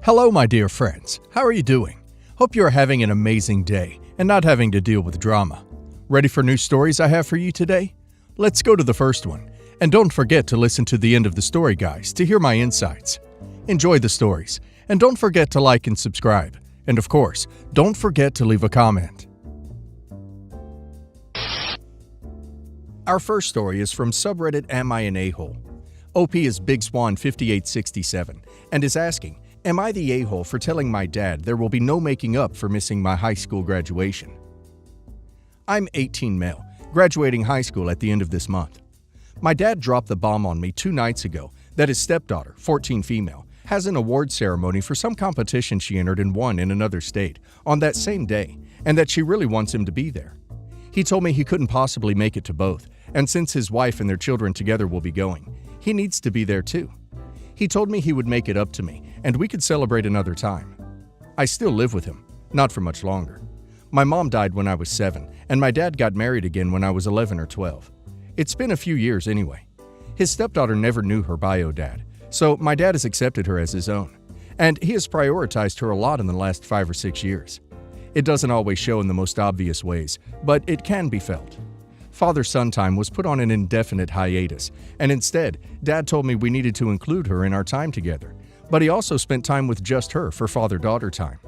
Hello, my dear friends. How are you doing? Hope you are having an amazing day and not having to deal with drama. Ready for new stories I have for you today? Let's go to the first one. And don't forget to listen to the end of the story, guys, to hear my insights. Enjoy the stories, and don't forget to like and subscribe. And of course, don't forget to leave a comment. Our first story is from subreddit Am I an A-hole? OP is Big Swan 5867 and is asking, am I the a-hole for telling my dad there will be no making up for missing my high school graduation? I'm 18 male, graduating high school at the end of this month. My dad dropped the bomb on me 2 nights ago that his stepdaughter, 14 female, has an award ceremony for some competition she entered and won in another state on that same day, and that she really wants him to be there. He told me he couldn't possibly make it to both, and since his wife and their children together will be going, he needs to be there too. He told me he would make it up to me, and we could celebrate another time. I still live with him, not for much longer. My mom died when I was 7, and my dad got married again when I was 11 or 12. It's been a few years anyway. His stepdaughter never knew her bio dad, so my dad has accepted her as his own, and he has prioritized her a lot in the last 5 or 6 years. It doesn't always show in the most obvious ways, but it can be felt. Father-son time was put on an indefinite hiatus, and instead, Dad told me we needed to include her in our time together, but he also spent time with just her for father-daughter time.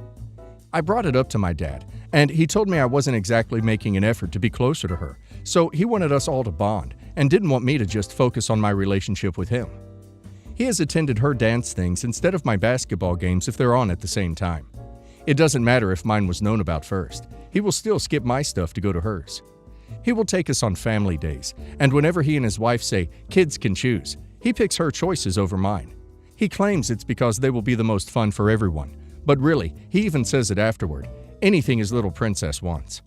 I brought it up to my dad, and he told me I wasn't exactly making an effort to be closer to her, so he wanted us all to bond and didn't want me to just focus on my relationship with him. He has attended her dance things instead of my basketball games if they're on at the same time. It doesn't matter if mine was known about first, he will still skip my stuff to go to hers. He will take us on family days, and whenever he and his wife say, kids can choose, he picks her choices over mine. He claims it's because they will be the most fun for everyone, but really, he even says it afterward, anything his little princess wants.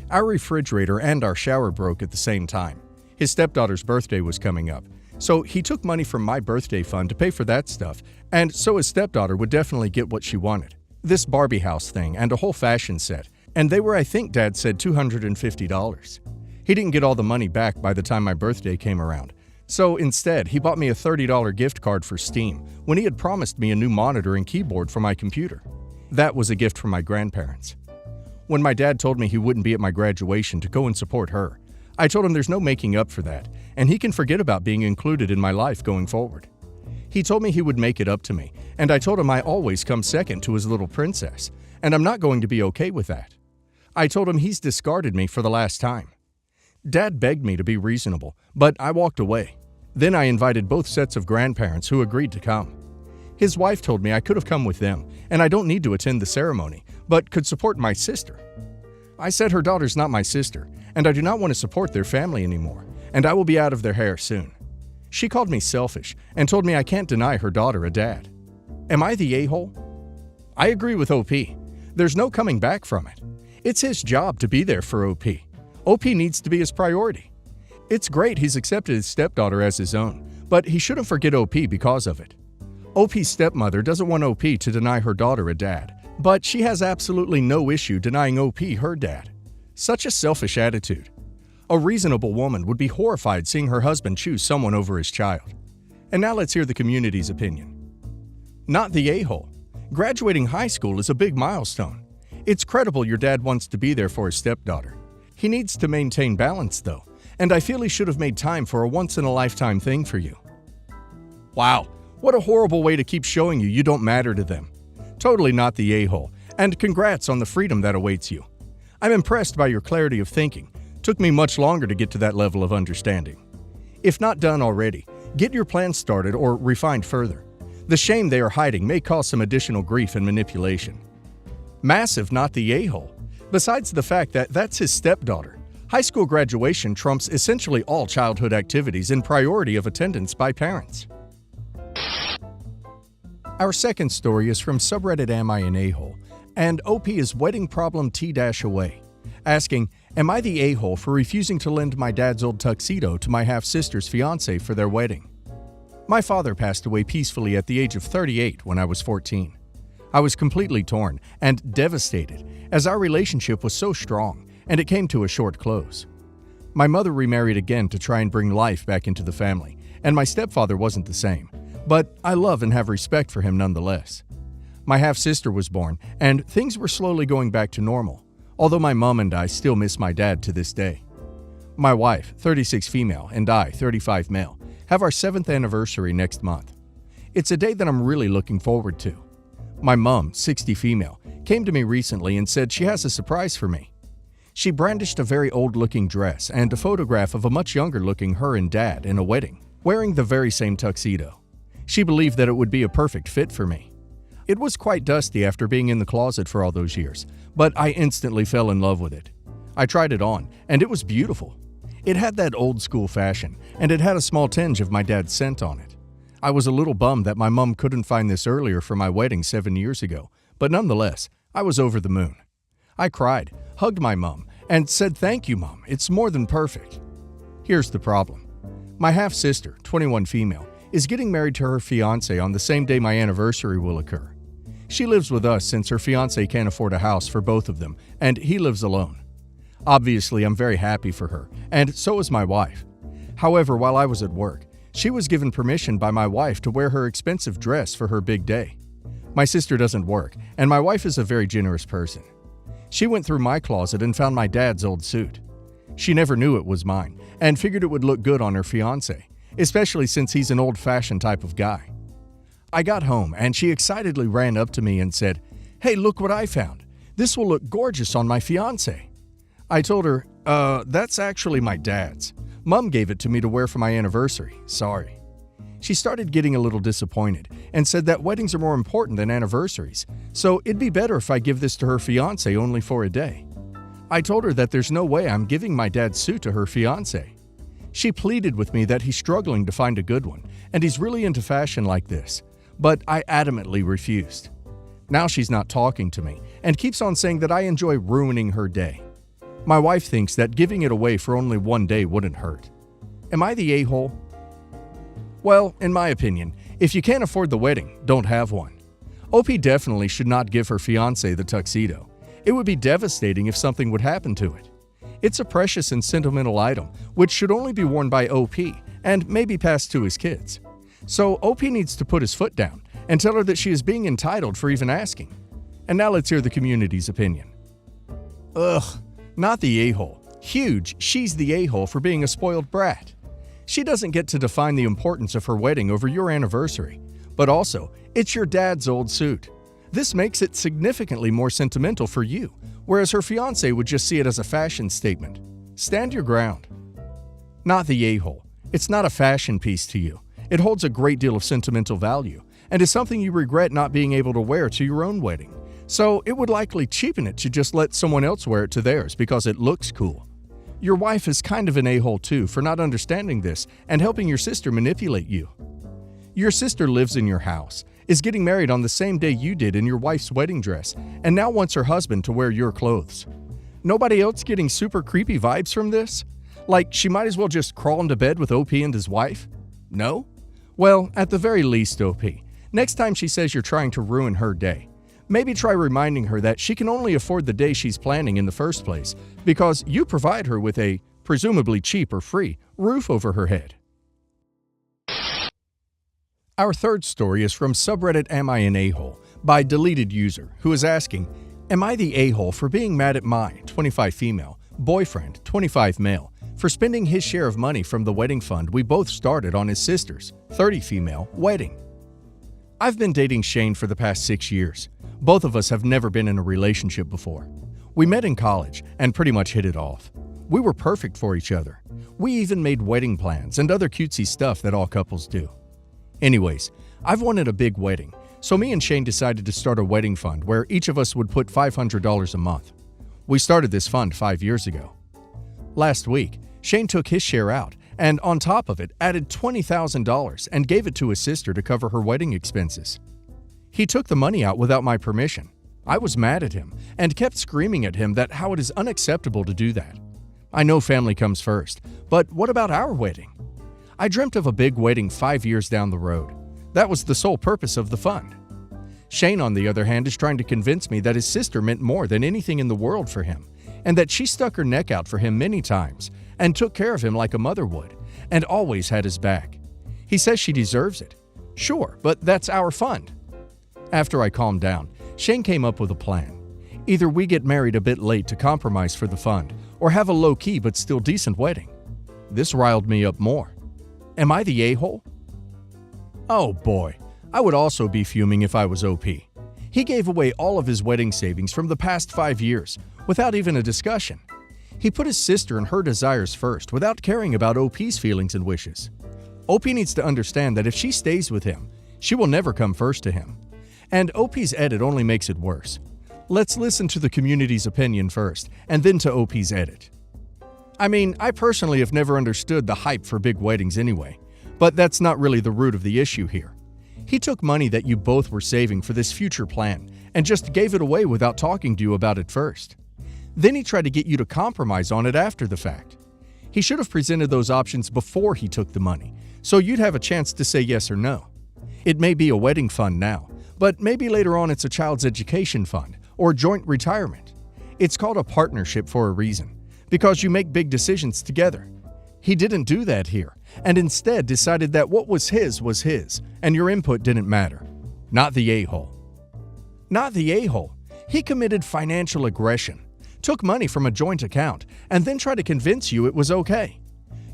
Our refrigerator and our shower broke at the same time. His stepdaughter's birthday was coming up, so he took money from my birthday fund to pay for that stuff, and so his stepdaughter would definitely get what she wanted. This Barbie house thing and a whole fashion set, and they were, I think Dad said, $250. He didn't get all the money back by the time my birthday came around, so instead he bought me a $30 gift card for Steam when he had promised me a new monitor and keyboard for my computer. That was a gift from my grandparents. When my dad told me he wouldn't be at my graduation to go and support her, I told him there's no making up for that, and he can forget about being included in my life going forward. He told me he would make it up to me, and I told him I always come second to his little princess, and I'm not going to be okay with that. I told him he's discarded me for the last time. Dad begged me to be reasonable, but I walked away. Then I invited both sets of grandparents who agreed to come. His wife told me I could have come with them, and I don't need to attend the ceremony, but could support my sister. I said her daughter's not my sister, and I do not want to support their family anymore, and I will be out of their hair soon. She called me selfish and told me I can't deny her daughter a dad. Am I the a-hole? I agree with OP. There's no coming back from it. It's his job to be there for OP. OP needs to be his priority. It's great he's accepted his stepdaughter as his own, but he shouldn't forget OP because of it. OP's stepmother doesn't want OP to deny her daughter a dad, but she has absolutely no issue denying OP her dad. Such a selfish attitude. A reasonable woman would be horrified seeing her husband choose someone over his child. And now let's hear the community's opinion. Not the a-hole. Graduating high school is a big milestone. It's credible your dad wants to be there for his stepdaughter. He needs to maintain balance though, and I feel he should have made time for a once-in-a-lifetime thing for you. Wow, what a horrible way to keep showing you don't matter to them. Totally not the a-hole, and congrats on the freedom that awaits you. I'm impressed by your clarity of thinking. Took me much longer to get to that level of understanding. If not done already, get your plans started or refined further. The shame they are hiding may cause some additional grief and manipulation. Massive not the a-hole. Besides the fact that that's his stepdaughter, high school graduation trumps essentially all childhood activities in priority of attendance by parents. Our second story is from subreddit Am I an A-hole? And OP is wedding problem T-away, asking, am I the a-hole for refusing to lend my dad's old tuxedo to my half-sister's fiancé for their wedding? My father passed away peacefully at the age of 38 when I was 14. I was completely torn and devastated as our relationship was so strong and it came to a short close. My mother remarried again to try and bring life back into the family, and my stepfather wasn't the same, but I love and have respect for him nonetheless. My half-sister was born, and things were slowly going back to normal, although my mom and I still miss my dad to this day. My wife, 36 female, and I, 35 male, have our 7th anniversary next month. It's a day that I'm really looking forward to. My mom, 60 female, came to me recently and said she has a surprise for me. She brandished a very old-looking dress and a photograph of a much younger-looking her and dad in a wedding, wearing the very same tuxedo. She believed that it would be a perfect fit for me. It was quite dusty after being in the closet for all those years, but I instantly fell in love with it. I tried it on, and it was beautiful. It had that old-school fashion, and it had a small tinge of my dad's scent on it. I was a little bummed that my mom couldn't find this earlier for my wedding 7 years ago, but nonetheless, I was over the moon. I cried, hugged my mom, and said, "Thank you, Mom, it's more than perfect." Here's the problem. My half-sister, 21 female, is getting married to her fiancé on the same day my anniversary will occur. She lives with us since her fiancé can't afford a house for both of them, and he lives alone. Obviously, I'm very happy for her, and so is my wife. However, while I was at work, she was given permission by my wife to wear her expensive dress for her big day. My sister doesn't work, and my wife is a very generous person. She went through my closet and found my dad's old suit. She never knew it was mine, and figured it would look good on her fiancé, especially since he's an old-fashioned type of guy. I got home, and she excitedly ran up to me and said, "Hey, look what I found. This will look gorgeous on my fiancé." I told her, that's actually my dad's. Mom gave it to me to wear for my anniversary. Sorry." She started getting a little disappointed and said that weddings are more important than anniversaries, so it'd be better if I give this to her fiancé only for a day. I told her that there's no way I'm giving my dad's suit to her fiancé. She pleaded with me that he's struggling to find a good one, and he's really into fashion like this, but I adamantly refused. Now she's not talking to me and keeps on saying that I enjoy ruining her day. My wife thinks that giving it away for only one day wouldn't hurt. Am I the a-hole? Well, in my opinion, if you can't afford the wedding, don't have one. OP definitely should not give her fiancé the tuxedo. It would be devastating if something would happen to it. It's a precious and sentimental item, which should only be worn by OP and maybe passed to his kids. So OP needs to put his foot down and tell her that she is being entitled for even asking. And now let's hear the community's opinion. Ugh, not the a-hole. Huge, she's the a-hole for being a spoiled brat. She doesn't get to define the importance of her wedding over your anniversary, but also, it's your dad's old suit. This makes it significantly more sentimental for you, whereas her fiancé would just see it as a fashion statement. Stand your ground. Not the a-hole. It's not a fashion piece to you. It holds a great deal of sentimental value, and is something you regret not being able to wear to your own wedding. So it would likely cheapen it to just let someone else wear it to theirs because it looks cool. Your wife is kind of an a-hole too for not understanding this and helping your sister manipulate you. Your sister lives in your house, is getting married on the same day you did in your wife's wedding dress, and now wants her husband to wear your clothes. Nobody else getting super creepy vibes from this? Like she might as well just crawl into bed with OP and his wife? No? Well, at the very least, OP, next time she says you're trying to ruin her day, maybe try reminding her that she can only afford the day she's planning in the first place because you provide her with a, presumably cheap or free, roof over her head. Our third story is from subreddit Am I an A-hole by deleted user who is asking, am I the a-hole for being mad at my, 25 female, boyfriend, 25 male, for spending his share of money from the wedding fund we both started on his sister's, 30 female, wedding? I've been dating Shane for the past 6 years. Both of us have never been in a relationship before. We met in college and pretty much hit it off. We were perfect for each other. We even made wedding plans and other cutesy stuff that all couples do. Anyways, I've wanted a big wedding, so me and Shane decided to start a wedding fund where each of us would put $500 a month. We started this fund 5 years ago. Last week, Shane took his share out and on top of it added $20,000 and gave it to his sister to cover her wedding expenses. He took the money out without my permission. I was mad at him and kept screaming at him that how it is unacceptable to do that. I know family comes first, but what about our wedding? I dreamt of a big wedding 5 years down the road. That was the sole purpose of the fund. Shane, on the other hand, is trying to convince me that his sister meant more than anything in the world for him, and that she stuck her neck out for him many times and took care of him like a mother would, and always had his back. He says she deserves it. Sure, but that's our fund. After I calmed down, Shane came up with a plan. Either we get married a bit late to compromise for the fund, or have a low-key but still decent wedding. This riled me up more. Am I the a-hole? Oh boy, I would also be fuming if I was OP. He gave away all of his wedding savings from the past 5 years, without even a discussion. He put his sister and her desires first, without caring about OP's feelings and wishes. OP needs to understand that if she stays with him, she will never come first to him. And OP's edit only makes it worse. Let's listen to the community's opinion first, and then to OP's edit. I mean, I personally have never understood the hype for big weddings anyway, but that's not really the root of the issue here. He took money that you both were saving for this future plan and just gave it away without talking to you about it first. Then he tried to get you to compromise on it after the fact. He should have presented those options before he took the money, so you'd have a chance to say yes or no. It may be a wedding fund now, but maybe later on it's a child's education fund or joint retirement. It's called a partnership for a reason, because you make big decisions together. He didn't do that here, and instead decided that what was his, and your input didn't matter. Not the a-hole. Not the a-hole. He committed financial aggression, took money from a joint account, and then tried to convince you it was okay.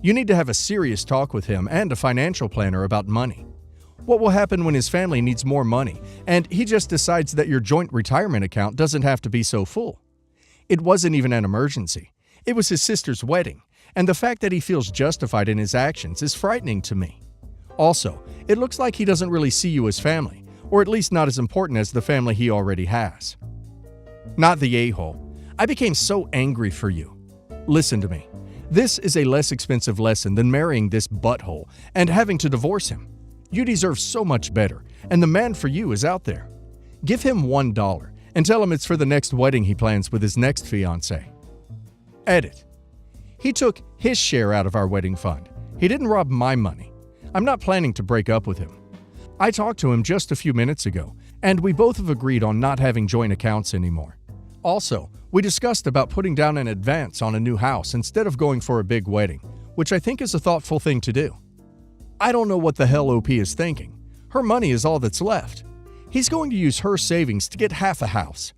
You need to have a serious talk with him and a financial planner about money. What will happen when his family needs more money, and he just decides that your joint retirement account doesn't have to be so full? It wasn't even an emergency. It was his sister's wedding, and the fact that he feels justified in his actions is frightening to me. Also, it looks like he doesn't really see you as family, or at least not as important as the family he already has. Not the a-hole. I became so angry for you. Listen to me. This is a less expensive lesson than marrying this butthole and having to divorce him. You deserve so much better, and the man for you is out there. Give him $1 and tell him it's for the next wedding he plans with his next fiancée. Edit. He took his share out of our wedding fund. He didn't rob my money. I'm not planning to break up with him. I talked to him just a few minutes ago, and we both have agreed on not having joint accounts anymore. Also, we discussed about putting down an advance on a new house instead of going for a big wedding, which I think is a thoughtful thing to do. I don't know what the hell OP is thinking. Her money is all that's left. He's going to use her savings to get half a house.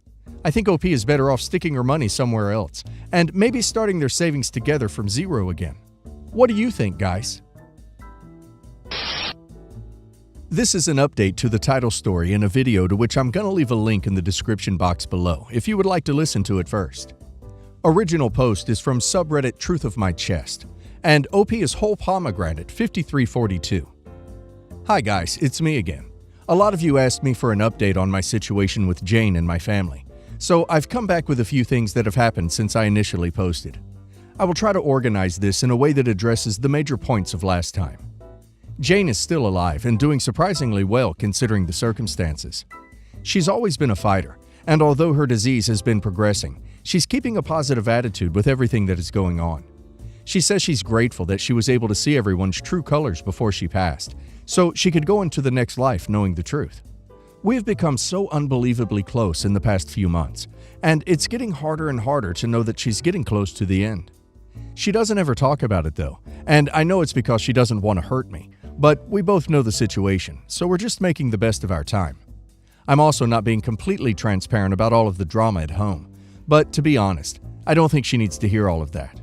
I think OP is better off sticking her money somewhere else, and maybe starting their savings together from zero again. What do you think, guys? This is an update to the title story in a video to which I'm going to leave a link in the description box below if you would like to listen to it first. Original post is from subreddit Truth of My Chest, and OP is Whole Pomegranate 5342. Hi guys, it's me again. A lot of you asked me for an update on my situation with Jane and my family, so I've come back with a few things that have happened since I initially posted. I will try to organize this in a way that addresses the major points of last time. Jane is still alive and doing surprisingly well considering the circumstances. She's always been a fighter, and although her disease has been progressing, she's keeping a positive attitude with everything that is going on. She says she's grateful that she was able to see everyone's true colors before she passed, so she could go into the next life knowing the truth. We've become so unbelievably close in the past few months, and it's getting harder and harder to know that she's getting close to the end. She doesn't ever talk about it though, and I know it's because she doesn't want to hurt me, but we both know the situation, so we're just making the best of our time. I'm also not being completely transparent about all of the drama at home, but to be honest, I don't think she needs to hear all of that.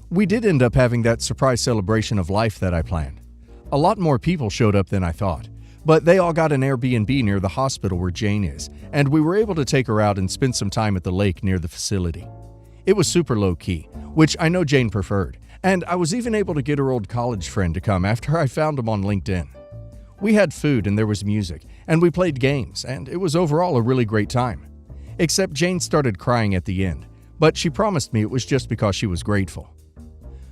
We did end up having that surprise celebration of life that I planned. A lot more people showed up than I thought, but they all got an Airbnb near the hospital where Jane is, and we were able to take her out and spend some time at the lake near the facility. It was super low-key, which I know Jane preferred, and I was even able to get her old college friend to come after I found him on LinkedIn. We had food and there was music, and we played games, and it was overall a really great time. Except Jane started crying at the end, but she promised me it was just because she was grateful.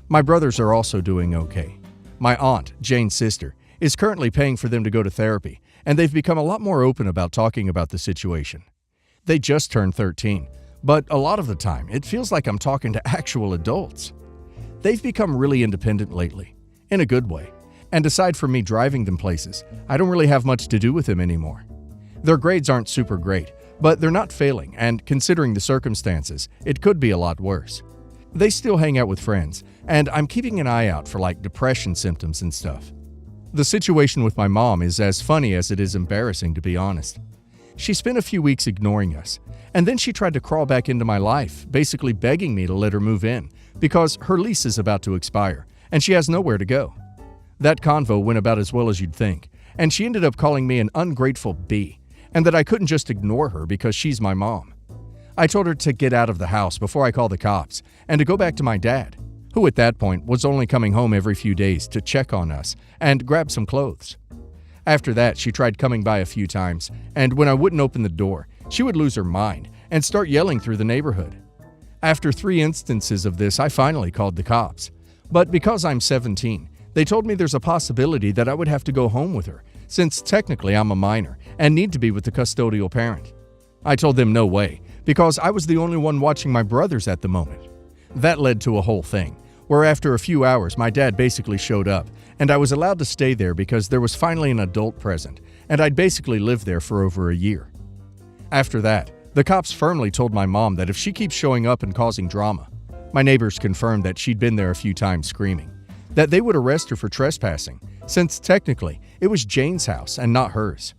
My brothers are also doing okay. My aunt, Jane's sister, is currently paying for them to go to therapy, and they've become a lot more open about talking about the situation. They just turned 13, but a lot of the time, it feels like I'm talking to actual adults. They've become really independent lately, in a good way, and aside from me driving them places, I don't really have much to do with them anymore. Their grades aren't super great, but they're not failing, and considering the circumstances, it could be a lot worse. They still hang out with friends, and I'm keeping an eye out for like depression symptoms and stuff. The situation with my mom is as funny as it is embarrassing, to be honest. she spent a few weeks ignoring us, and then she tried to crawl back into my life, basically begging me to let her move in because her lease is about to expire and she has nowhere to go. That convo went about as well as you'd think, and she ended up calling me an ungrateful bee and that I couldn't just ignore her because she's my mom. I told her to get out of the house before I call the cops and to go back to my dad, who at that point was only coming home every few days to check on us and grab some clothes. After that, she tried coming by a few times, and when I wouldn't open the door, she would lose her mind and start yelling through the neighborhood. After 3 instances of this, I finally called the cops. But because I'm 17, they told me there's a possibility that I would have to go home with her, since technically I'm a minor and need to be with the custodial parent. I told them no way, because I was the only one watching my brothers at the moment. That led to a whole thing, where after a few hours my dad basically showed up, and I was allowed to stay there because there was finally an adult present, and I'd basically lived there for over a year. After that, the cops firmly told my mom that if she keeps showing up and causing drama, my neighbors confirmed that she'd been there a few times screaming, that they would arrest her for trespassing, since technically it was Jane's house and not hers.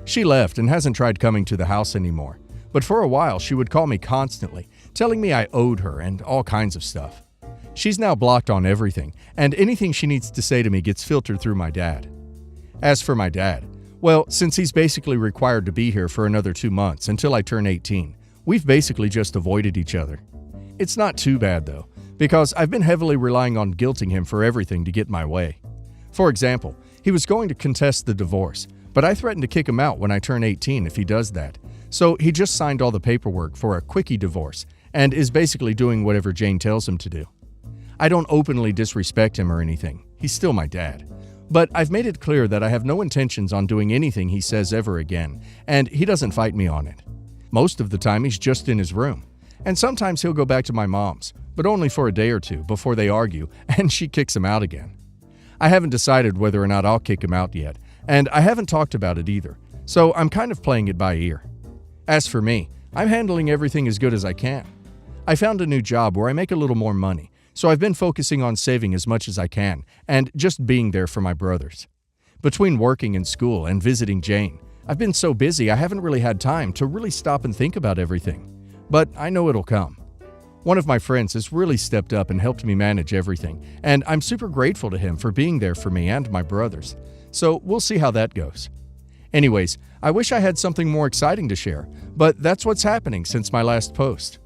She left and hasn't tried coming to the house anymore, but for a while she would call me constantly, telling me I owed her and all kinds of stuff. She's now blocked on everything, and anything she needs to say to me gets filtered through my dad. As for my dad, well, since he's basically required to be here for another 2 months until I turn 18, we've basically just avoided each other. It's not too bad though, because I've been heavily relying on guilting him for everything to get my way. For example, he was going to contest the divorce, but I threatened to kick him out when I turn 18 if he does that. So he just signed all the paperwork for a quickie divorce and is basically doing whatever Jane tells him to do. I don't openly disrespect him or anything. He's still my dad. But I've made it clear that I have no intentions on doing anything he says ever again, and he doesn't fight me on it. Most of the time he's just in his room, and sometimes he'll go back to my mom's, but only for a day or two before they argue and she kicks him out again. I haven't decided whether or not I'll kick him out yet, and I haven't talked about it either, so I'm kind of playing it by ear. As for me, I'm handling everything as good as I can. I found a new job where I make a little more money, so I've been focusing on saving as much as I can and just being there for my brothers. Between working in school and visiting Jane, I've been so busy I haven't really had time to really stop and think about everything. But I know it'll come. One of my friends has really stepped up and helped me manage everything, and I'm super grateful to him for being there for me and my brothers. So we'll see how that goes. Anyways, I wish I had something more exciting to share, but that's what's happening since my last post.